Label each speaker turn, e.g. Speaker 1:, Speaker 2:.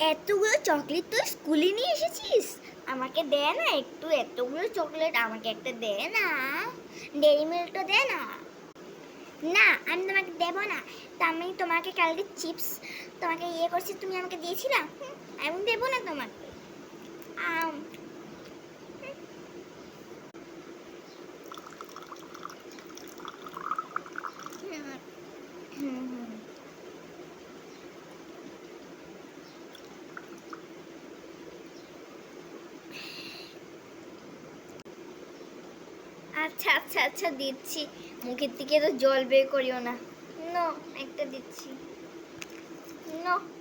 Speaker 1: এতগুলো চকলেট তুই স্কুলে নিয়ে এসেছিস? আমাকে দে না একটু, এতগুলো চকলেট আমাকে একটা দে না। ডেইরি মিল্কটা দে না। না, আমি তোমাকে দেবো না। তো আমি তোমাকে কালকে চিপস তোমাকে করছি, তুমি আমাকে দিয়েছিলা। আমি দেবো না তোমাকে। আম আচ্ছা আচ্ছা আচ্ছা, দিচ্ছি। মুখের থেকে তো জল বের করিও না। নো, একটা দিচ্ছি। নো।